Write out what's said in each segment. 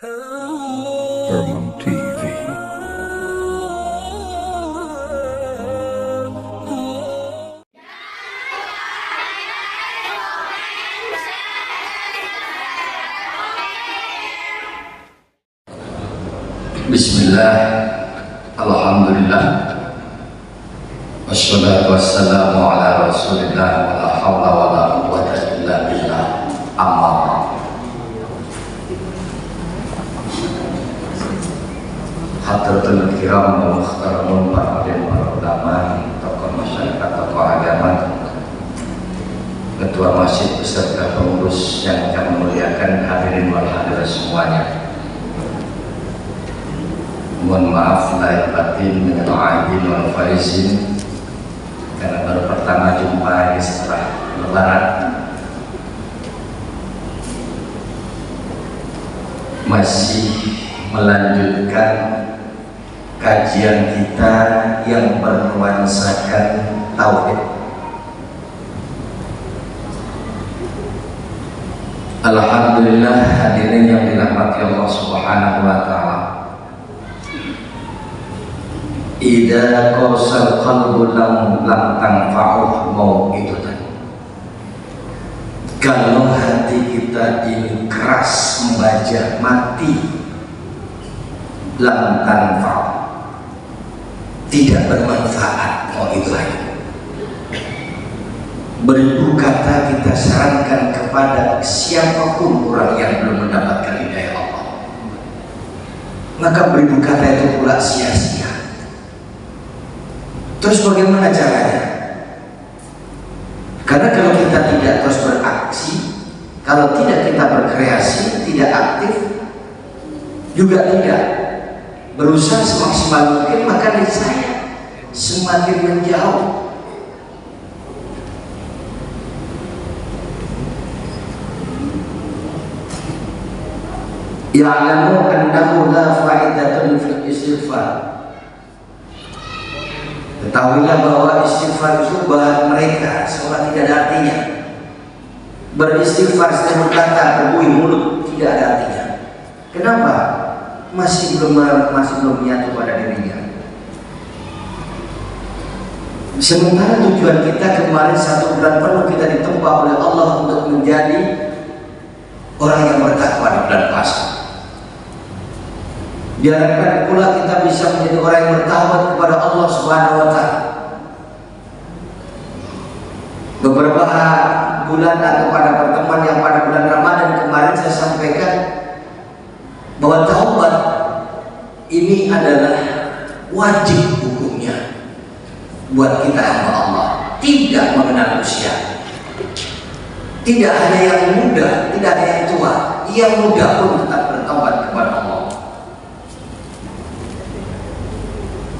Hermam TV. Bismillah, alhamdulillah, wassalatu wassalamu ala rasulillah, wa la hawla wa la quwwata illa billah, amma ba'd. Hadratul kiram wa muhtaramun para alim, para ulama, tokoh masyarakat, tokoh agama, ketua masjid beserta pengurus yang kami muliakan, hadirin wal hadirat semuanya. Mohon maaf lahir batin dengan aidin wal faizin, karena baru pertama jumpa setelah lebaran. Masih melanjutkan kajian kita yang bernuansakan tauhid. Alhamdulillah, hadirin yang dirahmati Allah Subhanahu wa taala. Idza qasal qalbu lam tanfa'uh mau'idatan. Kalau hati kita ini keras membaca mati, lam tanfa'uh, tidak bermanfaat mau'idatan. Beribu kata kita sarankan kepada siapapun orang yang belum mendapatkan hidayah Allah, maka beribu kata itu pula sia-sia. Terus bagaimana caranya? Karena kalau kita tidak terus beraksi, kalau tidak kita berkreasi, tidak aktif, juga tidak berusaha semaksimal mungkin, maka niscaya semakin menjauh. Ya'lamu annahu la fa'idatun fil istighfar. Ketahuilah bahwa istighfar itu bahan mereka seolah tidak ada artinya. Beristighfar setiap berkata berbui mulut tidak ada artinya. Kenapa? Masih belum menyatu pada dirinya. Sementara tujuan kita kemarin 1 bulan penuh kita ditempa oleh Allah untuk menjadi orang yang bertakwa di bulan puasa. Diharapkan pula kita bisa menjadi orang yang bertaubat kepada Allah Subhanahu wa taala. Beberapa bulan atau pada pertemuan yang pada bulan Ramadan kemarin saya sampaikan bahwa taubat ini adalah wajib hukumnya buat kita hamba Allah, tidak mengenal usia. Tidak hanya yang muda, tidak hanya yang tua, yang muda pun tetap bertaubat kepada Allah.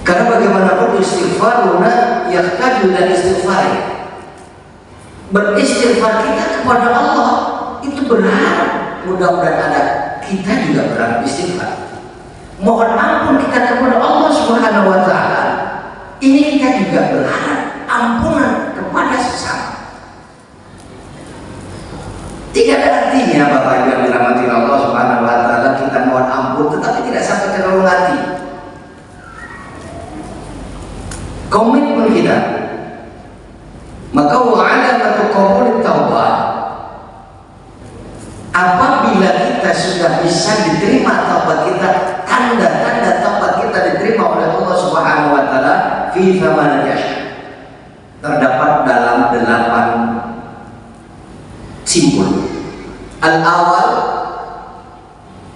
Karena bagaimanapun istighfaruna yahtaju dan istighfar. Beristighfar kita kepada Allah itu berharap mudah-mudahan ada kita juga berharap istighfar. Mohon ampun kita kepada Allah Subhanahu wa taala. Ini kita juga berharap ampunan kepada sesama. Tidak ada artinya Bapak Ibu yang dirahmati Allah Subhanahu wa taala kita mohon ampun tetapi tidak sampai ke relung hati. Komitmen kita, maka wa'alamatu qabul taubah, apabila kita sudah bisa diterima taubat kita, tanda-tanda taubat kita diterima oleh Allah Subhanahu wa taala fi thamaniyah, terdapat dalam 8 simbol. Al-awwal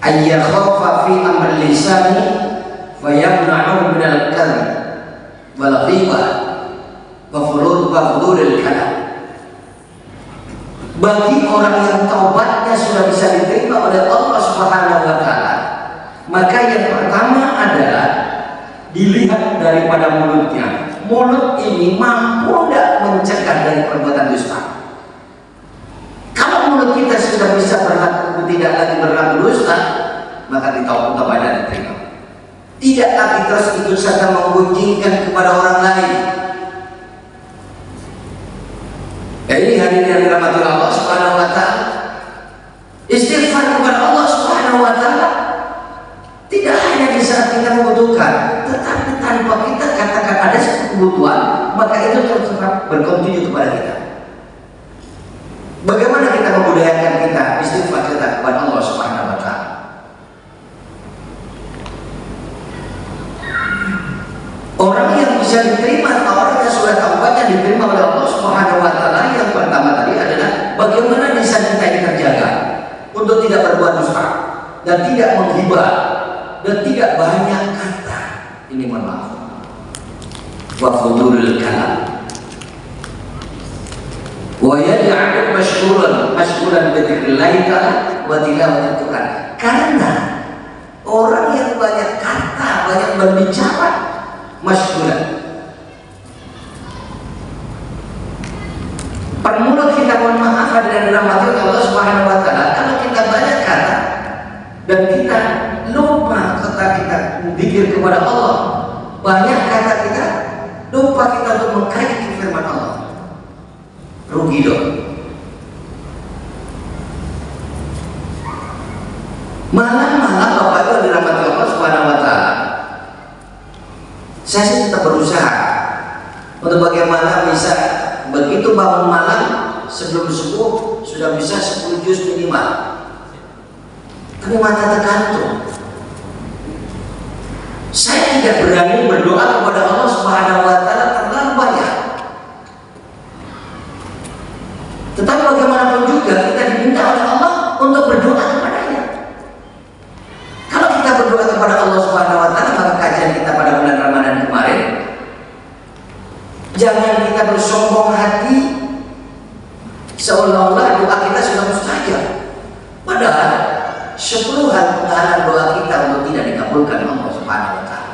ayyakhafa fi amr lisani wa yamna'u min al-kadhib wal ghibah wa fudulil kalam. Bagi orang yang taubatnya sudah bisa diterima oleh Allah Subhanahu wa taala, maka yang pertama adalah dilihat daripada mulutnya. Mulut ini mampu tidak mencegah dari perbuatan dusta. Kalau mulut kita sudah bisa berlaku tidak lagi berlaku dusta, maka taubatnya diterima. Tidak lagi terus ikut serta menggunjingkan kepada orang lain. Ini hadirin yang dirahmati Allah Subhanahu wa taala. Istighfar kepada Allah Subhanahu wa taala berkontinu kepada kita. Bagaimana kita membudayakan kita istighfar kita kepada Allah Subhanahu wa taala? Orang yang bisa diterima, orang yang sudah taubatnya diterima oleh Allah Subhanahu wa taala, yang pertama tadi adalah bagaimana lisan kita ini terjaga untuk tidak berbuat dusta dan tidak menghibah dan tidak banyak kata. Ini mohon maaf. Wa fudulul kalam. Wa yaj'alu mashghulan bi dzikrillah ta'ala wa tilawatil Quran. Karena orang yang banyak kata, banyak berbicara, mashghulan. Permulut kita, mohon maaf, dan dirahmati Allah Subhanahu wa taala, kalau kita banyak kata dan kita lupa kata kita berzikir kepada Allah, banyak kata kita lupa kita untuk mengkaji firman Allah, rugi dong. Malam-malam Bapak Ibu dirahmati Allah Subhanahu wa taala, saya sih tetap berusaha untuk bagaimana bisa begitu bangun malam sebelum subuh sudah bisa 10 juz minimal. Tapi mata tergantung. Saya tidak berani berdoa kepada Allah Subhanahu wa taala terlalu banyak. Tetapi bagaimanapun juga kita diminta oleh Allah untuk berdoa kepadanya. Kalau kita berdoa kepada Allah Subhanahu wa taala, maka kajian kita pada bulan Ramadan kemarin, jangan kita bersombong hati seolah-olah doa kita sudah mustajab. Padahal 10 hal penghalang doa kita untuk tidak dikabulkan Allah Subhanahu wa taala.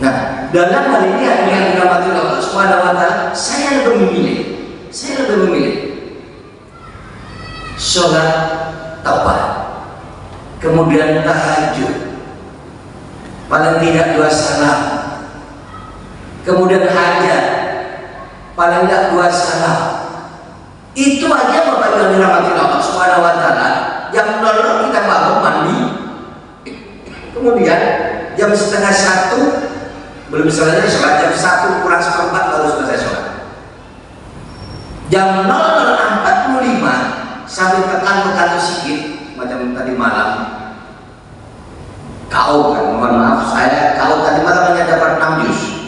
Nah, dalam hal ini yang dirahmati Allah Subhanahu wa taala, saya lebih memilih sholat taubat, kemudian tahajud, paling tidak 2 salam, kemudian hajat, paling tidak 2 salam. Itu aja Bapak Ibu yang dirahmati Allah Subhanahu wa taala. Yang nolong kita bangun mandi, kemudian jam 12:30 belum selesai sholat, jam 1 kurang 1/4 baru selesai sholat. Jam 00:45 sambil tekan sedikit macam tadi malam. Kau kan, mohon maaf, saya kalau tadi malam hanya dapat 6 juz.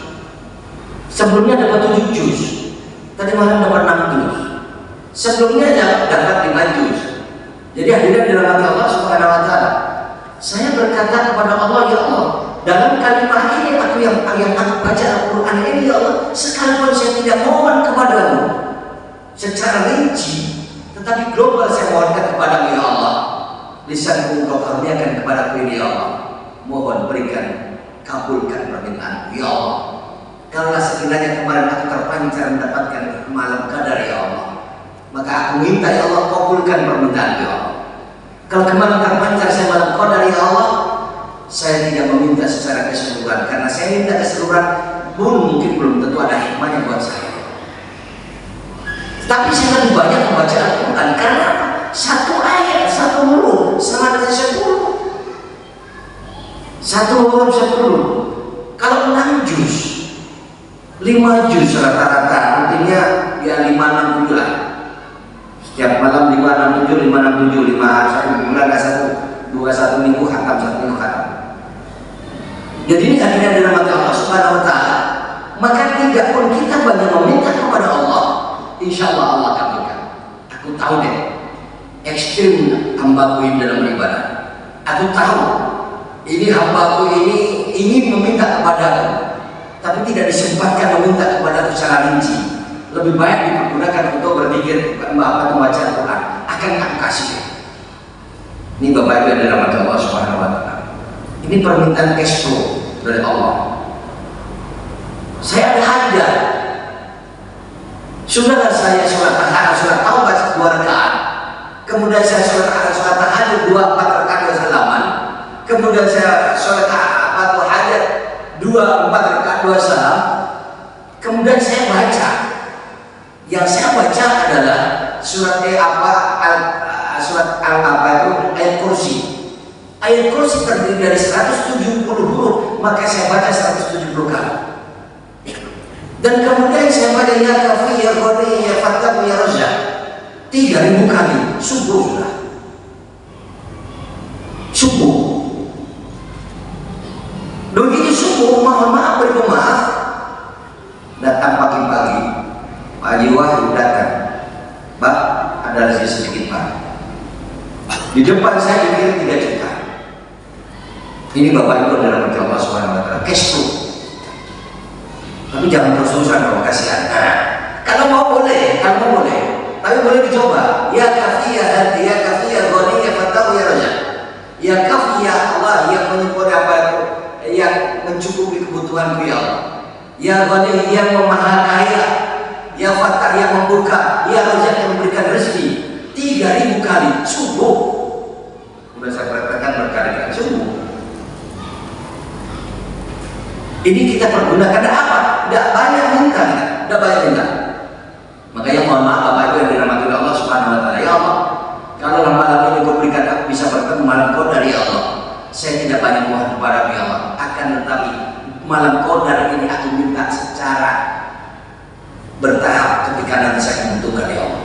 Sebelumnya dapat 7 juz. Tadi malam dapat 6 juz. Sebelumnya dapat 5 juz. Jadi hadirin dirahmati Allah Subhanahu wa taala, saya berkata kepada Allah, ya Allah, dalam kalimat ini aku yang aku baca Al-Quran ini, ya Allah, sekalipun saya tidak mohon kepadamu secara rinci, tetapi global saya mohonkan kepadamu, ya Allah. Lisanku engkau karuniakan kepadaku ini, ya Allah. Mohon berikan, kabulkan permintaanku, ya Allah. Kalau sekiranya kemarin aku terpancar mendapatkan malam qadar, ya Allah, maka aku minta, ya Allah, kabulkan permintaan, ya Allah. Kalau kemarin terpancar saya malam qadar, ya Allah, saya tidak meminta secara keseluruhan, karena saya minta keseluruhan pun mungkin belum tentu ada hikmahnya buat saya. Tapi saya lebih banyak membaca Al-Quran. Karena apa? 1 ayat, 1 huruf sama dengan 10. 1 huruf 10. Kalau 6 juz, 5 juz rata-rata, artinya ya 5-6-7 lah. Setiap malam 5-6-7, 5-6-7, 1 bulan, 1 minggu khatam, 1 minggu khatam. Jadi ini akhirnya dirahmati Allah Subhanahu wa taala. Maka tidak pun kita banyak meminta kepada Allah, insya Allah Allah kabulkan. Aku tahu deh ekstrim hambaku ini dalam beribadah. Aku tahu ini hambaku ini ingin meminta kepadaku, tapi tidak disempatkan meminta kepadaku secara rinci. Lebih baik dipergunakan untuk berzikir, membaca Al-Quran. Akan aku kasih. Ini Bapak Ibu yang dirahmati Allah Subhanahu wa taala. Ini permintaan cash flow dari Allah. Saya ada hajat. Sudahlah saya sholat tahajud, sholat taubat 2 rakaat. Kemudian saya sholat tahajud 4 rakaat 2 salaman. Kemudian saya sholat hajat 4 rakaat 2 salam. Kemudian saya baca. Yang saya baca adalah surat ayat kursi. Ayat kursi terdiri dari 170 huruf, maka saya baca 170 kali. Dan kemudian saya pada ya kafi ya ghani ya fattah ya raja 3.000 kali subuh sudah. Subuh. Begitu subuh, mohon maaf bermaaf, datang pagi-pagi, Pak Haji Wahyu datang, Pak ada rezeki sedikit Pak. Di depan saya dikira 3 juta. Ini Bapak Ibu dalam Allah Subhanahu Wa Taala, cash flow. Tapi jangan terus-terusan kalau kasihan. Kalau mau boleh, tapi boleh dicoba. Ya kafi ya hadi, ya kafi ya ghani, ya fattah ya raja. Ya kafi ya Allah yang menyempurnakan apa itu, yang mencukupi kebutuhanku ya Allah. Ya ghani yang maha kaya, ya fattah yang membuka, ya raja yang memberikan rezeki. 3.000 kali subuh. Sudah saya praktekkan berkali-kali subuh. Ini kita pergunakan apa? Tidak banyak minta, tidak banyak minta. Makanya mohon maaf Bapak Ibu yang dirahmati Allah Subhanahu Wa Taala. Ya Allah, kalau malam ini kau berikan aku bisa bertemu malam Qadar ya Allah. Saya tidak banyak mohon kepada ya Allah. Akan tetapi malam Qadar ini aku minta secara bertahap ketika nanti saya membutuhkan ya Allah.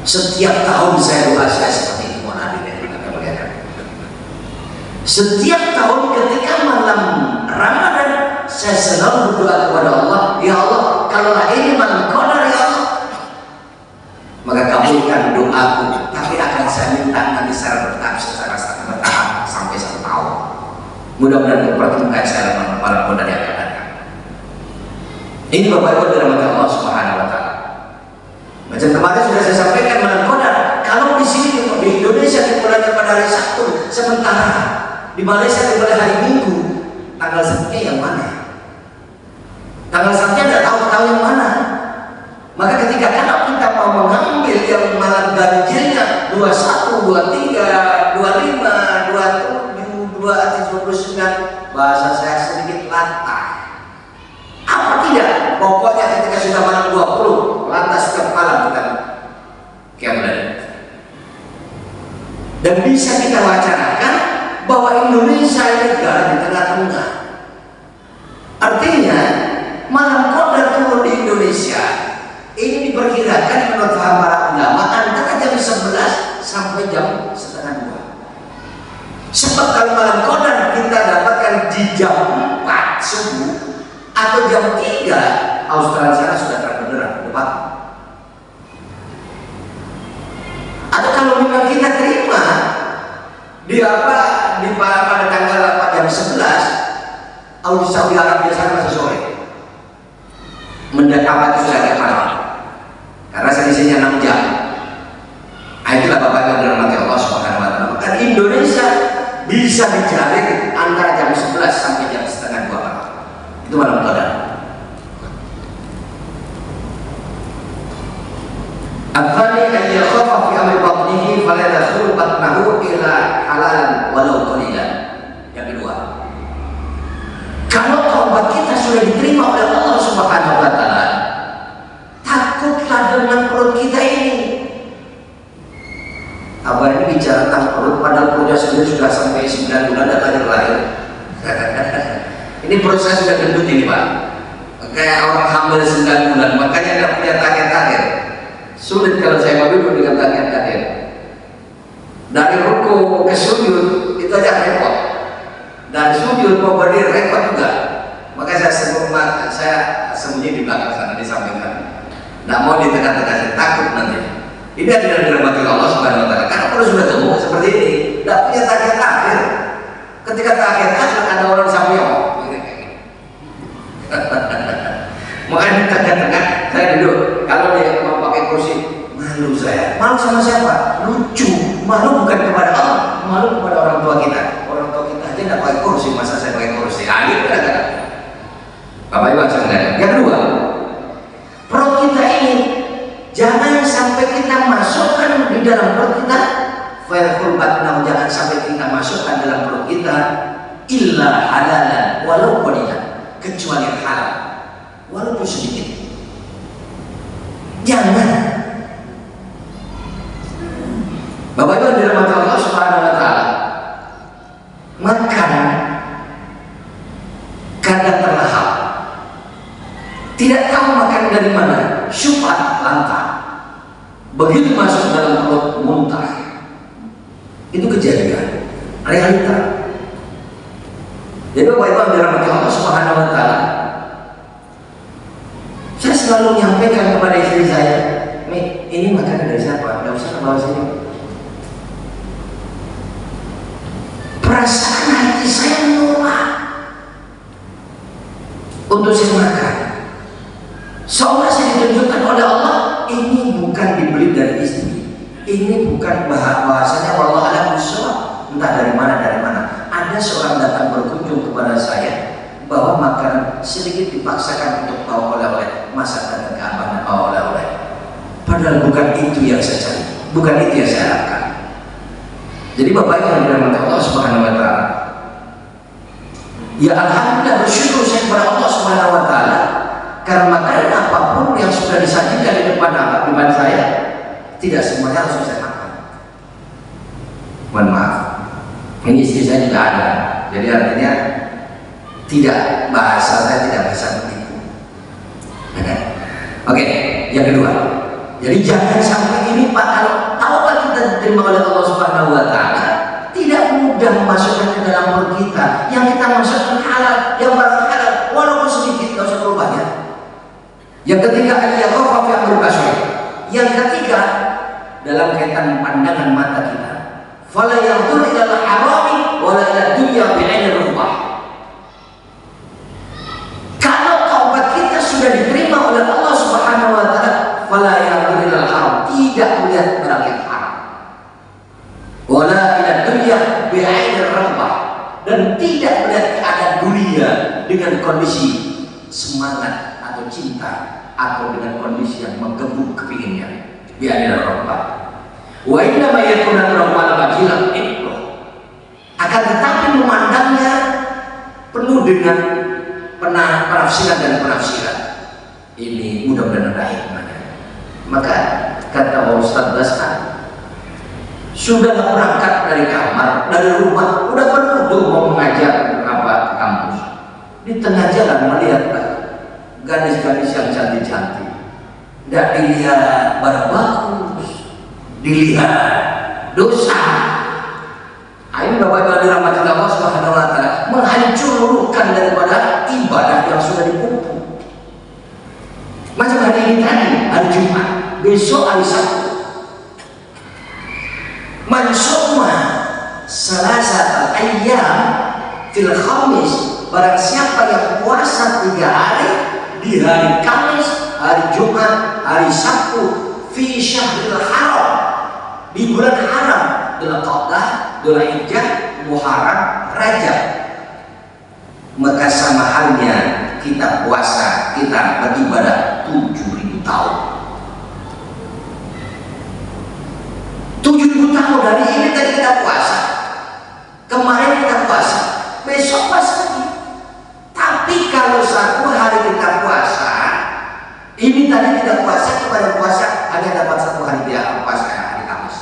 Setiap tahun saya doa saya seperti itu, mohon hadirin yang dimuliakan. Setiap tahun ketika malam Ramadan saya selalu berdoa kepada Allah, ya Allah, kalau ini malam Qadar ya Allah, maka kabulkan doaku. Tapi akan saya minta nanti secara bertahap sampai 1 tahun. Mudah-mudahan mempertemukan saya malam Qadar yang akan datang. Ini Bapak Ibu dirahmati Allah Subhanahu Wa Taala. Macam kemarin sudah saya sampaikan malam Qadar. Kalau di sini di Indonesia dimulainya pada hari Sabtu, sementara di Malaysia dimulai hari Minggu. Tanggal Sabtunya yang mana? Tanggal Sabtunya tidak tahu yang mana. Maka ketika kita mau mengambil yang malam ganjilnya 21, 23, 25, 27, 29, bahasa saya sedikit latah. Apa tidak? Pokoknya ketika sudah malam 20, lantas setiap malam kita kiamulail. Dan bisa kita wacanakan bahwa Indonesia ini negara di tengah-tengah. Artinya malam Qadar turun di Indonesia ini diperkirakan menurut paham para ulama antara jam 11 sampai jam setengah 2. Sebab kalau malam Qadar kita dapatkan di jam 4 subuh atau jam 3 Australia sana sudah terang benderang depan. Atau kalau memang kita terima pada tanggal 4 jam 11 Saudi Arabia sana masih sore. Mendapat itu sudah agak malam karena selisihnya 6 jam. Itulah Bapak yang dirahmati Allah Subhanahu Wa Taala. Maka Indonesia bisa dijaring antara jam 11 sampai jam setengah 2 malam. Itu malam Qadar. Athani an yakhafa fi amri batnihi fala yadkhulu batnahu ila halalan walau qalilan. Yang kedua, kalau taubat kita sudah diterima oleh Allah Subhanahu Wa Taala, takutlah dengan perut kita ini. Abah ini bicara tentang perut, padahal perutnya sendiri sudah sampai 9 bulan dan lahir. Ini perut saya sudah gendut ini Pak, kayak orang hamil 9 bulan, makanya ada punya target-target. Sulit kalau saya mau duduk dengan target-target. Dari ruku ke sujud itu aja repot. Dan sujud mau berdiri repot juga. Maka saya sembunyi di belakang sana, di samping sana. Tidak mau di tengah-tengah, saya takut nanti. Ini adalah dirahmati Allah Subhanahu Wa Taala. Karena kalau sudah temu seperti ini, tidak punya target akhir. Ketika target akhir ada orang samping, makanya di tengah-tengah saya duduk. Kalau dia mau pakai kursi, malu saya. Malu sama siapa? Lucu. Malu bukan kepada Allah, malu kepada orang tua kita. Orang tua kita aja tidak pakai kursi, masa saya pakai kursi? Gitu kan? Bapak Ibu sekalian. Yang kedua, perut kita ini jangan sampai kita masukkan di dalam perut kita. Jangan sampai kita masukkan dalam perut kita illa halalan walau qalilan, kecuali halal walaupun sedikit. Jangan. Bapak Ibu dirahmati Allah Subhanahu Wa Taala, makan kadang terlahap, dari mana? Syubhat langka. Begitu masuk dalam perut muntah. Itu kejadian, realita. Jadi Bapak Ibu yang dirahmati Allah Subhanahu wa taala, saya selalu menyampaikan kepada istri saya, "Mi, ini makanan dari siapa? Enggak usah bawa sini." Perasaan hati saya menolak untuk saya makan. Seolah saya ditunjukkan oleh Allah, ini bukan dibeli dari istri, ini bukan bahasanya wallahu a'lam bishawab, entah dari mana. Ada seorang datang berkunjung kepada saya bahwa makanan sedikit dipaksakan untuk bawa oleh-oleh, masakan ke abang dan bawa oleh-oleh. Padahal bukan itu yang saya cari, bukan itu yang saya harapkan. Jadi Bapak yang dirahmati Allah Subhanahu wa taala, ya alhamdulillah, bersyukur saya kepada Allah Subhanahu wa taala karena makanan apapun yang sudah disajikan di depan saya tidak semuanya harus saya makan. Mohon maaf, ini istri saya juga ada, jadi artinya tidak, bahasa saya tidak bisa begitu. Oke, yang kedua, jadi jangan sampai ini Pak, kalau taubat kita diterima oleh Allah Subhanahu wa taala, tidak mudah memasukkan ke dalam perut kita. Yang kita masukkan halal, yang barang halal, walaupun sedikit, tidak usah terlalu banyak. Yang ketiga, yang ketiga dalam kaitan pandangan mata kita, fala yanzur ila al-harami wala ila dunya bi'ainir ruhbah. Kalau taubat kita sudah diterima oleh Allah Subhanahu wa taala, fala yanzur ila al-haram, tidak melihat barang yang haram, wala ila dunya bi'ainir ruhbah, dan tidak melihat keadaan dunia dengan kondisi semangat atau cinta atau dengan kondisi yang menggebu kepinginnya. Bi'ainir ruhbah. Wa inna ma yakuna rahman bajilan itu, akan tetapi memandangnya penuh dengan penafsiran dan penafsiran. Ini mudah-mudahan ada hikmahnya. Maka kata Ustaz Dasar, sudah berangkat dari kamar, dari rumah, udah penuh tuh mau mengajar ke kampus. Di tengah jalan melihat gadis-gadis yang cantik-cantik, tidak dilihat barang bagus, dilihat dosa. Ini Bapak Ibu dirahmati Allah Subhanahu wa taala, menghancurkan daripada ibadah yang sudah dipupuk. Macam hari ini tadi, hari Jumat, besok hari Sabtu. Man soma Selasa al-ayyam fil khamis, barang siapa yang puasa 3 hari, di hari Kamis, hari Jumat, hari Sabtu, fi syahril haram, di bulan haram, Dzulqa'dah, Dzulhijjah, Muharram, Rajab, maka sama halnya kita puasa, kita beribadah 7.000 tahun. 7.000 tahun dari ini tadi kita puasa, kemarin kita puasa, besok puasa lagi. Tapi kalau 1 hari kita puasa, ini tadi tidak puasa, kemarin puasa, hanya dapat 1 hari dia puasa hari Kamis,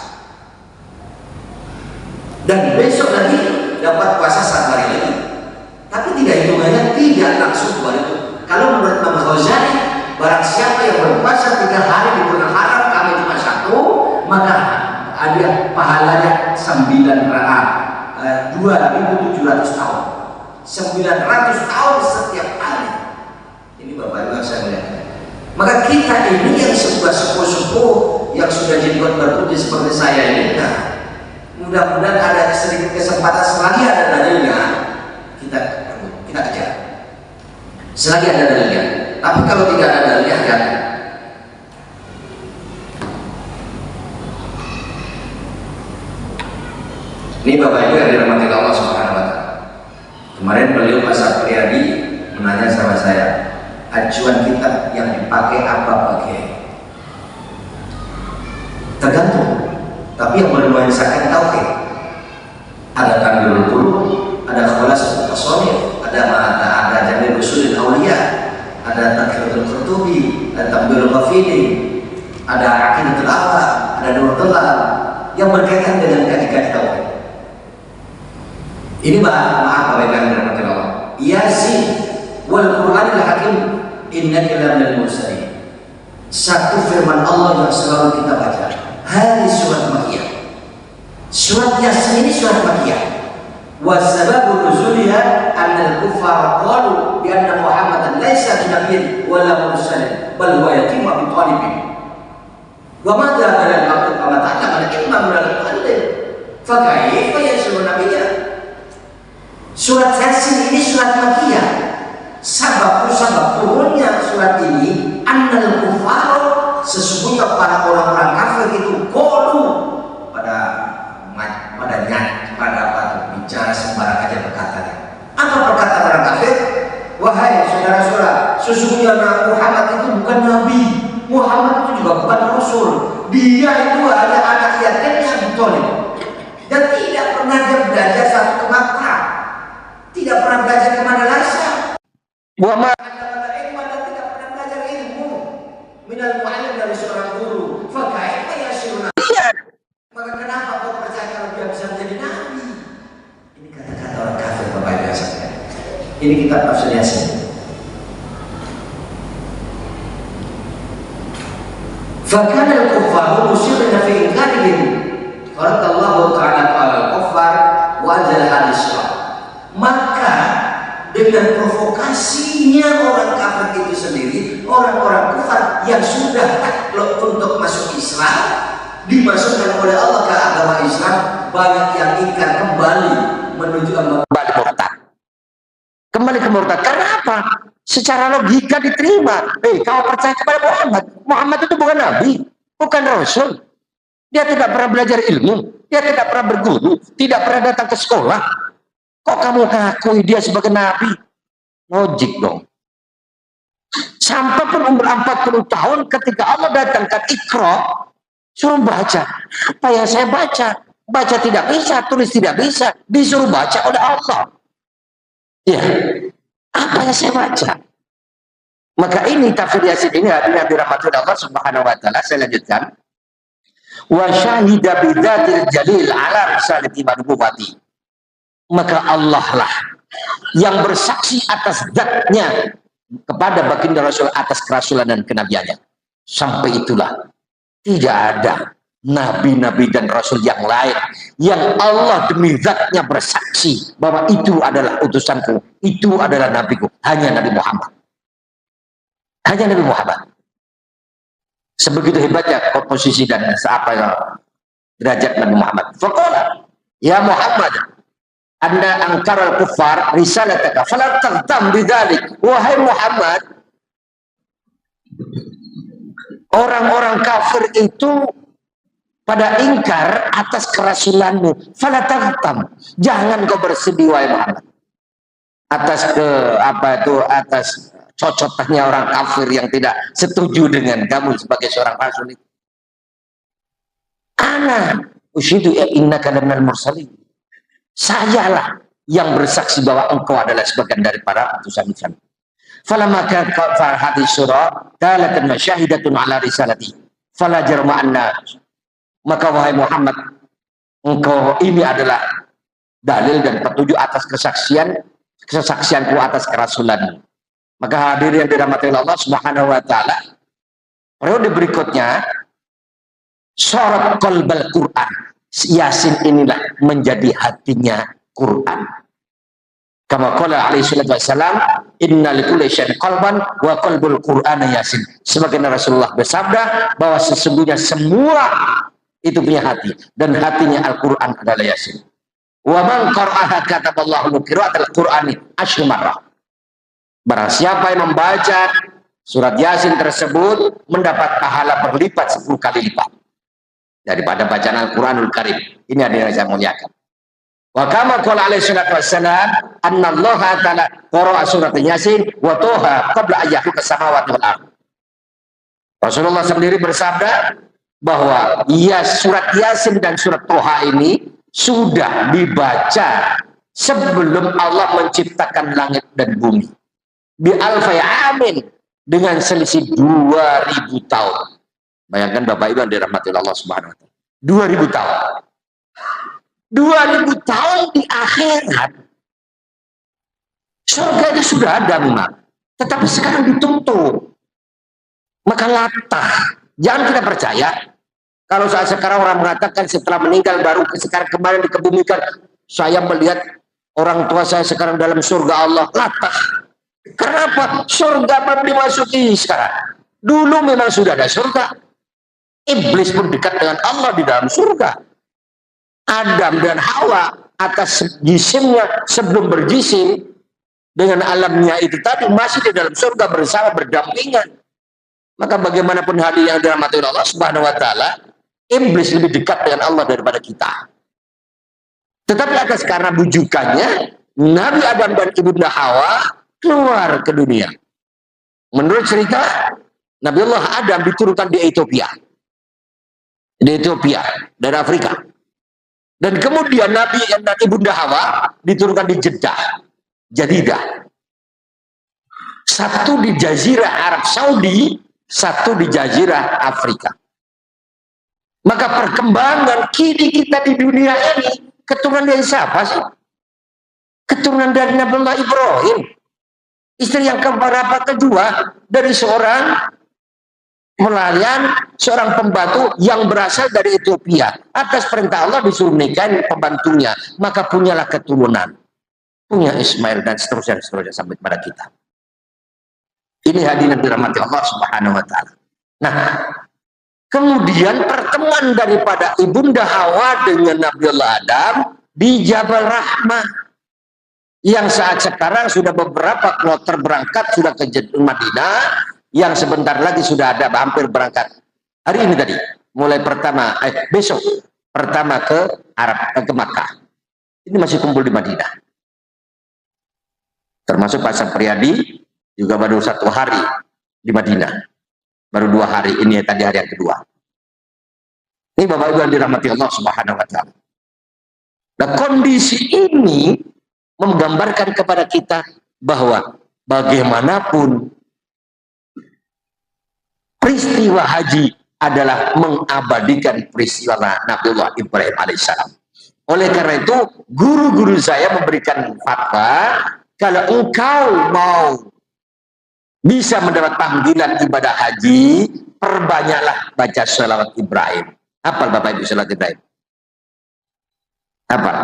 dan besok lagi dapat puasa 1 hari lagi. Tapi tidak hitungannya, tidak langsung 2 itu. Kalau menurut Imam Ghazali, barang siapa yang berpuasa 3 hari di bulan haram, kami cuma 1, maka ada pahalanya 2.700 tahun, 900 tahun setiap hari. Ini Bapak Ibu yang saya melihat. Maka kita ini yang sepuh-sepuh yang sudah jadi berputih seperti saya ini, nah, mudah-mudahan ada sedikit kesempatan, selagi ada dalilnya kita kejar, selagi ada dalilnya. Tapi kalau tidak ada dalilnya, hati-hati. Ini Bapak Ibu yang dirahmati Allah Subhanahu wa taala. Kemarin beliau Pak Sapriyadi menanya sama saya, acuan kita yang dipakai apa pakai? Tergantung. Tapi yang bernuansakan tauhid. Ada Kamilul Qulub, ada Khulasatul Tasawuf, ada Jamil Usulul Auliya, ada Tadhkiratul Qurtubi, ada Tambirul Ghafili, ada Aqidatul Awwal, ada Nurul Tulab yang berkaitan dengan kajian tauhid. Ini maaf Bapak Ibu yang dirahmati Allah. Yasin wal Qur'anil Hakim innaka laminal mursalin. satu firman Allah yang selalu kita baca. Hari surat Makkiyah. Surat Yasin ini surat Makkiyah. Wa sababu nuzuliha anna al-kuffara qalu bi anna Muhammadan laysa binabiyyin wa la mursalin bal huwa yatim bi talibin. Wa ma dzakara al-maqtul kama ta'lamu al-ilma min al-qadim. Fa kayfa yasulu nabiyya? Surat Yasin ini surat Makkiyah. Sebab turunnya surat ini annal kuffar, sesungguhnya para orang-orang kafir itu qalu pada bicara sembarang aja berkatanya. Apa perkataan orang kafir? Wahai saudara-saudara, sesungguhnya Muhammad itu bukan nabi, Muhammad itu juga bukan rasul. Dia itu hanya anak yatimnya Abi Thalib. Dan tidak pernah dia belajar satu ke Makkah, tidak pernah belajar ke madrasah. Wa ma tidak pernah belajar ilmu minal mu'allim, dari seorang guru. Fa kaifa yasiruna? Maka kenapa kau percaya kalau dia bisa menjadi nabi? Ini kata-kata orang kafir, Bapak Ibu sekalian. Ini kitab tafsir Yasin. Fa kana al-kuffaru musirrina fi inkarihim. Faradallahu ta'ala qala al-kuffar wa anzala hadis. Maka dengan provokasinya orang kafir itu sendiri, orang-orang kufar yang sudah takluk untuk masuk Islam, dimasukkan oleh Allah ke agama Islam, banyak yang ingkar kembali menuju kembali murtad. Kembali ke murtad. Karena apa? Secara logika diterima. Kau percaya kepada Muhammad. Muhammad itu bukan nabi, bukan rasul. Dia tidak pernah belajar ilmu, dia tidak pernah berguru, tidak pernah datang ke sekolah. Kok kamu mengakui dia sebagai nabi? Logik dong. Sampai pun umur 40 tahun ketika Allah datangkan Iqra, suruh baca. Apa yang saya baca? Baca tidak bisa, tulis tidak bisa, disuruh baca oleh Allah. Ya, apa yang saya baca? Maka ini tafsir Yasin ini hadirin dirahmati Allah Subhanahu wa taala. Saya lanjutkan. Wa syahida bidzatil jalil ala risalati nubuwati. Maka Allah lah yang bersaksi atas zatnya kepada baginda Rasul atas kerasulan dan kenabiannya. Sampai itulah tidak ada nabi-nabi dan rasul yang lain yang Allah demi zatnya bersaksi bahwa itu adalah utusanku, itu adalah nabiku. Hanya Nabi Muhammad. Hanya Nabi Muhammad. Sebegitu hebatnya komposisi dan derajat Nabi Muhammad. Faqala ya Muhammad, Anda angkaral kufar risalataka fala taghtam bidzalik. Wahai Muhammad, orang-orang kafir itu pada ingkar atas kerasulanmu. Fala taghtam, jangan kau bersedih wahai Muhammad atas atas cocotannya orang kafir yang tidak setuju dengan kamu sebagai seorang rasul itu. Ana usyidu innaka laminal mursalin. Sayalah yang bersaksi bahwa engkau adalah sebagian dari para utusan-utusan. Falamma kana hadis surah dalatan masyahidatun ala risalati fala jarma anna. Maka wahai Muhammad, engkau ini adalah dalil dan petunjuk atas kesaksianku atas kerasulanmu. Maka hadirin yang dirahmati Allah Subhanahu wa taala, periode berikutnya surat qalbal Quran. Yasin inilah menjadi hatinya Quran. Kama qala alaihi salatu wassalam, inna likulli syai'in qalban wa qalbul Qur'an Yasin. Sebagaimana Rasulullah bersabda bahwa sesungguhnya semua itu punya hati dan hatinya Al-Qur'an adalah Yasin. Wa man qara'aha kataballahu qira'atal Qur'ani asyru marrah. Barang siapa yang membaca surat Yasin tersebut mendapat pahala berlipat 10 kali lipat daripada bacaan Al-Quranul Karim. Ini adalah yang saya muliakan. Wa kama qala alaihi salatu wassalam anna Allah ta'ala qara'a surat Yasin wa Toha qabla ayyahuka samawati wal ardh. Rasulullah sendiri bersabda bahwa surat Yasin dan surat Toha ini sudah dibaca sebelum Allah menciptakan langit dan bumi. Bi alfai amin, dengan selisih 2000 tahun. Bayangkan Bapak Ibu yang dirahmati Allah Subhanahu wa taala. 2000 tahun. 2000 tahun di akhirat. Surga itu sudah ada memang, tetapi sekarang ditutup. Maka latah. Jangan kita percaya kalau saat sekarang orang mengatakan setelah meninggal baru sekarang kemarin dikebumikan, saya melihat orang tua saya sekarang dalam surga Allah. Latah. Kenapa? Surga belum dimasuki sekarang. Dulu memang sudah ada surga. Iblis pun dekat dengan Allah di dalam surga. Adam dan Hawa atas jisimnya sebelum berjisim dengan alamnya itu tadi masih di dalam surga bersama berdampingan. Maka bagaimanapun hal yang dirahmati Allah Subhanahu wa taala, iblis lebih dekat dengan Allah daripada kita. Tetapi atas karena bujukannya Nabi Adam dan Ibunda Hawa keluar ke dunia. Menurut cerita Nabiullah Adam diturunkan di Ethiopia. Di Ethiopia dari Afrika. Dan kemudian Nabi dan Ibunda Hawa diturunkan di Jeddah, Jadidah. Satu di Jazirah Arab Saudi, satu di Jazirah Afrika. Maka perkembangan kini kita di dunia ini keturunan dari siapa sih? Keturunan dari Nabiullah Ibrahim. Istri yang keberapa kedua dari seorang nelayan, seorang pembantu yang berasal dari Ethiopia. Atas perintah Allah disuruh nikahin pembantunya, maka punyalah keturunan. Punya Ismail dan seterusnya sampai kepada kita. Ini hadirin dirahmati Allah Subhanahu wa taala. Nah, kemudian pertemuan daripada Ibunda Hawa dengan Nabiullah Adam di Jabal Rahmah. Yang saat sekarang sudah beberapa kloter berangkat sudah ke Madinah, yang sebentar lagi sudah ada hampir berangkat hari ini tadi, mulai besok pertama ke Arab ke Makkah. Ini masih kumpul di Madinah. Termasuk Pak Sapriyadi juga baru 1 hari di Madinah. Baru 2 hari, ini tadi hari yang kedua. Ini Bapak Ibu yang dirahmati Allah Subhanahu wa taala. Nah, kondisi ini menggambarkan kepada kita bahwa bagaimanapun peristiwa haji adalah mengabadikan peristiwa Nabiullah Ibrahim alaihissalam. Oleh karena itu, guru-guru saya memberikan fatwa, kalau engkau mau bisa mendapat panggilan ibadah haji, perbanyaklah baca sholawat Ibrahim. Hafal Bapak Ibu sholawat Ibrahim? Hafal?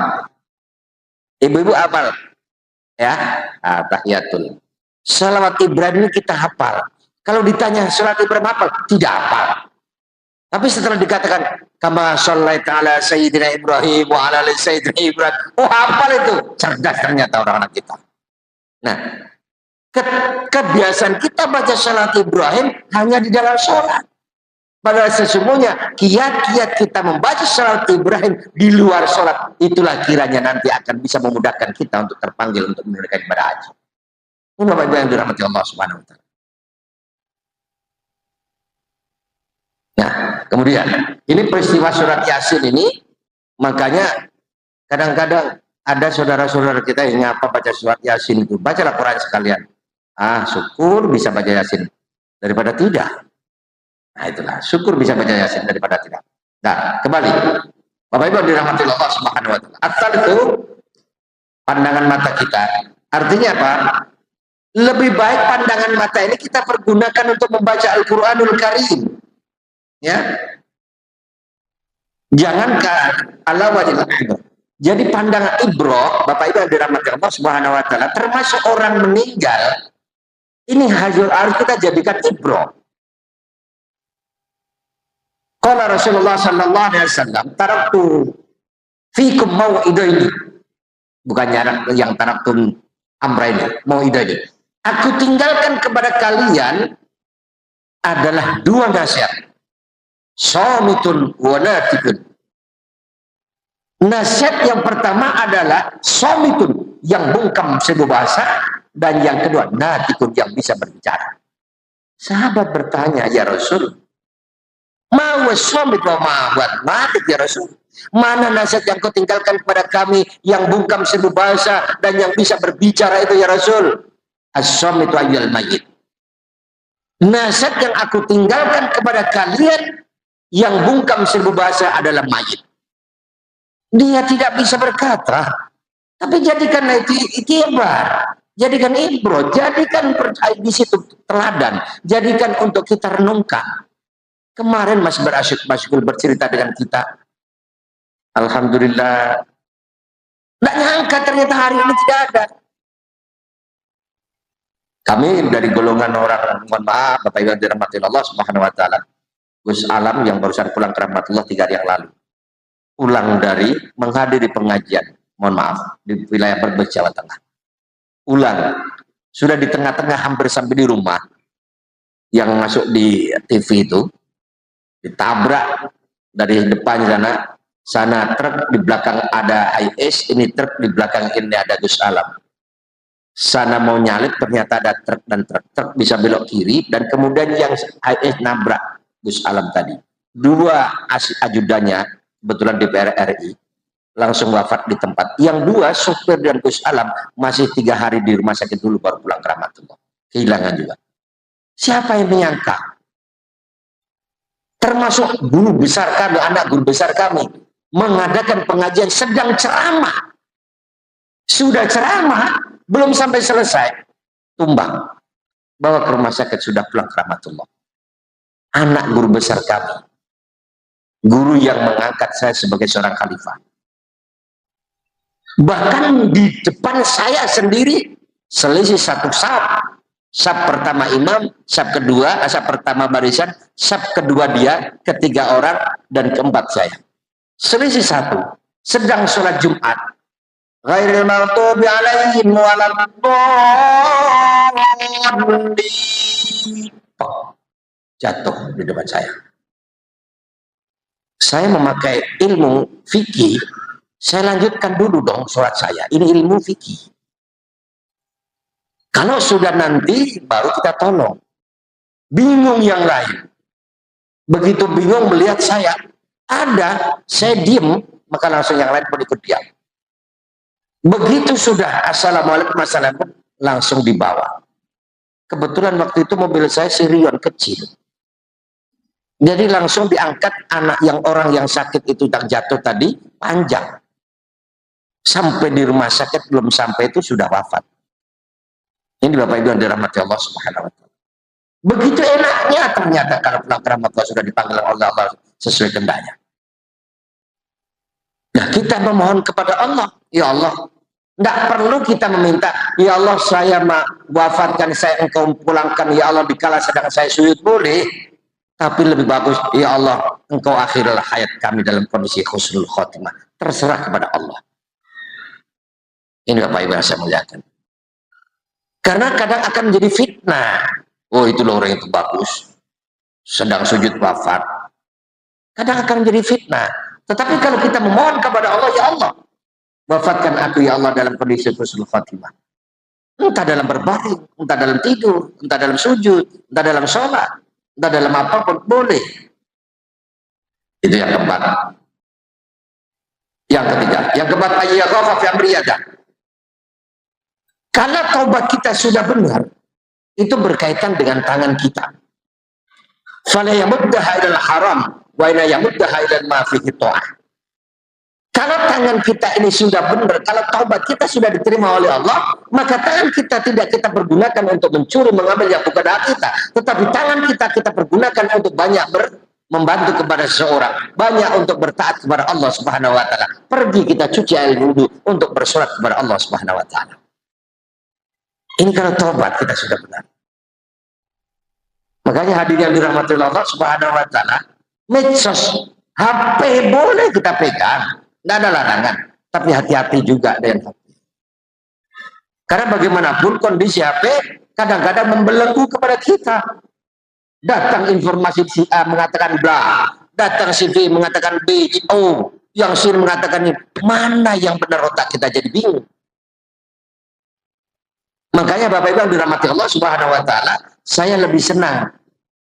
Ibu-ibu hafal? Ya, tahiyatul. Sholawat Ibrahim ini kita hafal. Kalau ditanya sholawat Ibrahim hafal? Tidak hafal. Tapi setelah dikatakan kama shallaita ala sayyidina Ibrahim wa ala ali sayyidina Ibrahim, oh hafal itu. Cerdas ternyata orang-orang kita. Nah, kebiasaan kita baca sholawat Ibrahim hanya di dalam sholat. Padahal sesungguhnya kiat-kiat kita membaca sholawat Ibrahim di luar sholat, itulah kiranya nanti akan bisa memudahkan kita untuk terpanggil untuk menunaikan ibadah haji. Ini Bapak Ibu yang dirahmati Allah Subhanahu wa taala. Nah, kemudian ini peristiwa surat Yasin ini, makanya kadang-kadang ada saudara-saudara kita yang ngapa baca surat Yasin itu, bacalah Quran sekalian. Syukur bisa baca Yasin daripada tidak. Nah, itulah syukur bisa baca Yasin daripada tidak. Nah, kembali Bapak Ibu dirahmati Allah Subhanahu wa taala. Asal itu pandangan mata kita. Artinya apa? Lebih baik pandangan mata ini kita pergunakan untuk membaca Al-Qur'anul Karim. Ya. Jangankan ala wajil ibrah. Jadi pandangan ibrah, Bapak Ibu yang dirahmati Allah Subhanahu wa taala, termasuk orang meninggal, ini harus kita jadikan ibrah. Qala Rasulullah sallallahu alaihi wasallam, taraktu fikum mau'idaini. Bukan yang taraktum amraini, mau'idaini. Aku tinggalkan kepada kalian adalah 2 nasihat. Shamitun wa natikun. Nasihat yang pertama adalah shamitun, yang bungkam sebuah bahasa, dan yang kedua natikun, yang bisa berbicara. Sahabat bertanya, ya Rasul, mau shamit wa ma'wat natik ya Rasul, mana nasihat yang kau tinggalkan kepada kami yang bungkam sebuah bahasa dan yang bisa berbicara itu ya Rasul? As-shamitu ayyul mayyit. Nasihat yang aku tinggalkan kepada kalian yang bungkam sebuah bahasa adalah mayit. Dia tidak bisa berkata, tapi jadikanlah itu ikhtibar. Jadikan ibro, jadikan di situ teladan, jadikan untuk kita renungkan. Kemarin Mas Berasyik bercerita dengan kita, alhamdulillah, nggak nyangka ternyata hari ini tidak ada. Kami dari golongan orang, mohon maaf, Bapak Ibu dirahmati Allah Subhanahu wa taala. Gus Alam yang barusan pulang ke rahmatullah 3 hari yang lalu. Pulang dari menghadiri pengajian, mohon maaf, di wilayah Brebes, Jawa Tengah. Ulang, sudah di tengah-tengah hampir sampai di rumah, yang masuk di TV itu, ditabrak dari depan sana truk, di belakang ada IS, ini truk, di belakang ini ada Gus Alam. Sana mau nyalip, ternyata ada truk dan truk bisa belok kiri, dan kemudian yang IS nabrak Gus Alam tadi. 2 ajudannya, kebetulan DPR RI, langsung wafat di tempat. Yang 2, sopir dan Gus Alam, masih 3 hari di rumah sakit dulu baru pulang ke rahmatullah. Kehilangan juga. Siapa yang menyangka? Termasuk guru besar kami, anak guru besar kami, mengadakan pengajian sedang ceramah. Sudah ceramah, belum sampai selesai, tumbang. Bawa ke rumah sakit, sudah pulang ke rahmatullah. Anak guru besar kami. Guru yang mengangkat saya sebagai seorang khalifah. Bahkan di depan saya sendiri, selisih 1 saf. Saf pertama imam, saf kedua, saf pertama barisan, saf kedua dia, ketiga orang, dan keempat saya. Selisih 1. Sedang sholat Jumat. Ghairil maghdubi alaihim waladdallin. Jatuh di depan saya. Saya memakai ilmu fikih, saya lanjutkan dulu dong sholat saya. Ini ilmu fikih. Kalau sudah nanti baru kita tolong. Bingung yang lain. Begitu bingung melihat saya diem, maka langsung yang lain pun ikut diam. Begitu sudah assalamualaikum assalamualaikum, langsung dibawa. Kebetulan waktu itu mobil saya Sirion kecil. Jadi langsung diangkat, anak yang orang yang sakit itu tak jatuh tadi panjang. Sampai di rumah sakit belum sampai itu sudah wafat. Ini Bapak Ibu yang dirahmati Allah Subhanahu wa taala. Begitu enaknya ternyata kalau pulang ke rahmatullah sudah dipanggil oleh Allah sesuai kehendaknya. Nah, kita memohon kepada Allah, ya Allah, tidak perlu kita meminta, ya Allah saya wafatkan, saya engkau pulangkan, ya Allah dikala sedang saya sujud, boleh. Tapi lebih bagus, ya Allah engkau akhirilah hayat kami dalam kondisi husnul khotimah. Terserah kepada Allah. Ini Bapak Ibu yang saya muliakan. Karena kadang akan menjadi fitnah. Oh itu loh orang itu bagus, sedang sujud wafat. Kadang akan menjadi fitnah. Tetapi kalau kita memohon kepada Allah, ya Allah, wafatkan aku ya Allah dalam kondisi husnul khotimah. Entah dalam berbaring, entah dalam tidur, entah dalam sujud, entah dalam sholat, entah dalam apapun, boleh. Itu yang keempat. Yang ketiga, yang keempat, ayyakhafa fi amriyada. Karena taubat kita sudah benar, itu berkaitan dengan tangan kita. Fala yamuddaha ilal haram wa ina yamuddaha ilal ma fihi ta'ah. Kalau tangan kita ini sudah benar, kalau taubat kita sudah diterima oleh Allah, maka tangan kita tidak kita pergunakan untuk mencuri, mengambil yang bukan hak kita, tetapi tangan kita pergunakan untuk banyak membantu kepada seseorang, banyak untuk bertaat kepada Allah Subhanahu wa taala. Pergi kita cuci air wudu untuk bersolat kepada Allah Subhanahu wa taala. Ini kalau taubat kita sudah benar. Makanya hadir yang dirahmati Allah Subhanahu wa taala, medsos, HP boleh kita pegang, tidak ada larangan, tapi hati-hati juga dengan HP. Karena bagaimanapun kondisi HP kadang-kadang membelenggu kepada kita. Datang informasi si A mengatakan bla, datang si B mengatakan B, O, yang sini mengatakan ini. Mana yang benar, otak kita jadi bingung. Makanya Bapak Ibu yang dirahmati Allah Subhanahu wa taala, saya lebih senang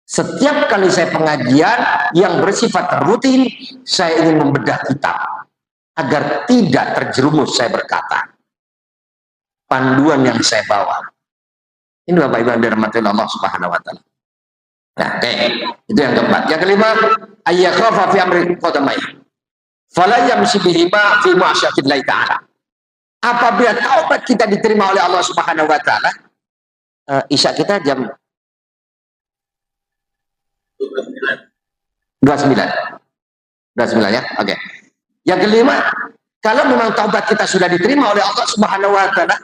setiap kali saya pengajian yang bersifat rutin, saya ingin membedah kitab agar tidak terjerumus. Saya berkata, panduan yang saya bawa ini Bapak Ibu yang dirahmati Allah Subhanahu wa taala. Nah, itu yang keempat. Yang kelima, ayyakhafa fi amri qadamai fala yamshi bihima fi ma'syatillah ta'ala. Apabila taubat kita diterima oleh Allah Subhanahu wa taala, isya kita jam 29. 29 ya. Oke. Yang kelima, kalau memang taubat kita sudah diterima oleh Allah Subhanahu wa taala,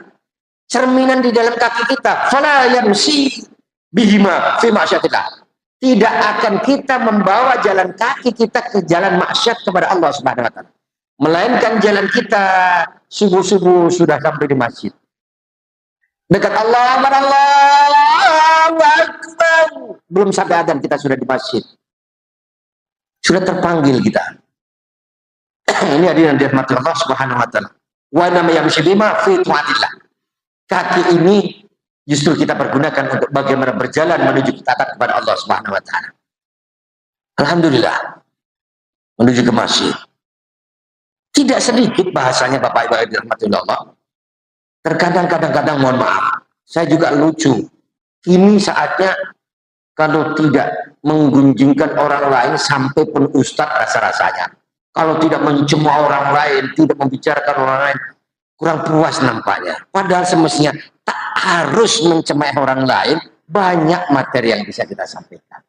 cerminan di dalam kaki kita, fala yamsi bihima fi ma'syatillah. Tidak akan kita membawa jalan kaki kita ke jalan maksiat kepada Allah Subhanahu wa taala. Melainkan jalan kita subuh-subuh sudah sampai di masjid. Dekat Allah Akbar. Belum sampai adzan kita sudah di masjid. Sudah terpanggil kita. Ini hadirin dirahmati Allah Subhanahu wa taala. Wa nama yamshi bima fi taatillah. Kaki ini justru kita pergunakan untuk bagaimana berjalan menuju taat kepada Allah Subhanahu wa taala. Alhamdulillah. Menuju ke masjid. Tidak sedikit bahasanya Bapak Ibu yang dirahmati Allah. Terkadang kadang-kadang mohon maaf, saya juga lucu. Ini saatnya kalau tidak menggunjingkan orang lain sampai pun ustadz rasa-rasanya. Kalau tidak mencemooh orang lain, tidak membicarakan orang lain, kurang puas nampaknya. Padahal semestinya tak harus mencemooh orang lain, banyak materi yang bisa kita sampaikan.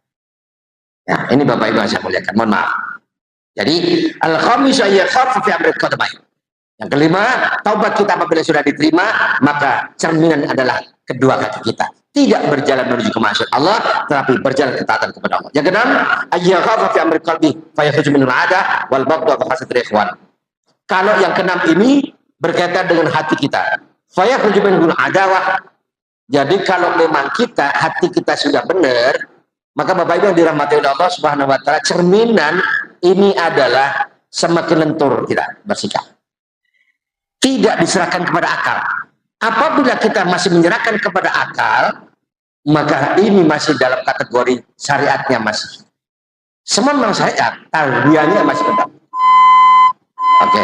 Nah, ini Bapak Ibu yang saya muliakan, mohon maaf. Jadi al-khamisah yakhafu fi amril qadamain. Yang kelima, taubat kita apabila sudah diterima, maka cerminan adalah kedua kaki kita. Tidak berjalan menuju ke maksiat Allah, tetapi berjalan ketaatan kepada Allah. Yang keenam, ayyakhafu fi amril qalbi fa yakhruju minhu al-'ada wal baghdha wa hasadul ikhwan. Kalau yang keenam ini berkaitan dengan hati kita. Fa yakhruju minhu al-'adawah. Jadi kalau memang hati kita sudah benar, maka Bapak Ibu yang dirahmati oleh Allah Subhanahu wa taala, cerminan ini adalah semakin lentur kita bersikap. Tidak diserahkan kepada akal. Apabila kita masih menyerahkan kepada akal, maka ini masih dalam kategori syariatnya masih. Semua memang syariat, tarbiyahnya masih tetap. Oke.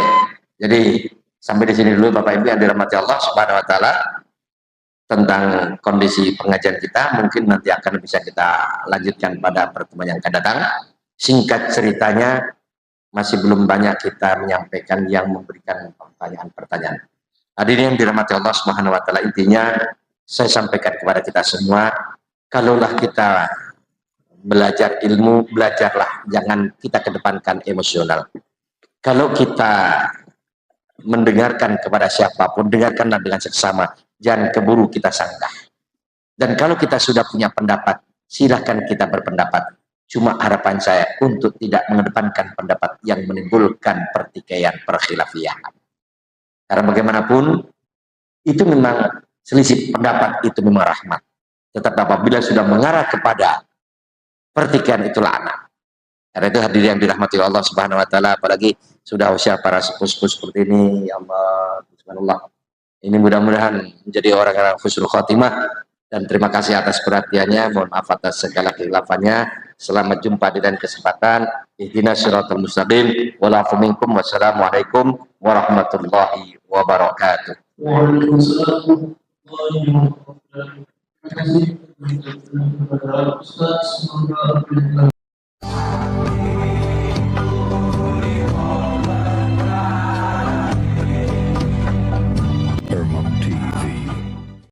Jadi sampai di sini dulu Bapak Ibu yang dirahmati Allah Subhanahu wa taala tentang kondisi pengajian kita. Mungkin nanti akan bisa kita lanjutkan pada pertemuan yang akan datang. Singkat ceritanya, masih belum banyak kita menyampaikan yang memberikan pertanyaan-pertanyaan. Hadirin yang dirahmati Allah Subhanahu wa taala, intinya saya sampaikan kepada kita semua, kalaulah kita belajar ilmu, belajarlah, jangan kita kedepankan emosional. Kalau kita mendengarkan kepada siapapun, dengarkanlah dengan seksama, jangan keburu kita sanggah. Dan kalau kita sudah punya pendapat, silahkan kita berpendapat. Cuma harapan saya untuk tidak mengedepankan pendapat yang menimbulkan pertikaian, perkhilafiahan. Karena bagaimanapun, itu memang selisih pendapat itu memang rahmat. Tetapi apabila sudah mengarah kepada pertikaian, itu laknat. Karena itu hadirin yang dirahmati Allah Subhanahu wa taala, apalagi sudah usia para sepuh-sepuh seperti ini, ya Allah, subhanallah. Ini mudah-mudahan menjadi orang-orang husnul khotimah. Dan terima kasih atas perhatiannya, mohon maaf atas segala kehilafannya. Selamat jumpa di lain kesempatan. Ihdinas siratal mustaqim. Wassalamualaikum warahmatullahi wabarakatuh. Waalaikumsalam warahmatullahi wabarakatuh. Terima kasih kepada Ustaz. Semoga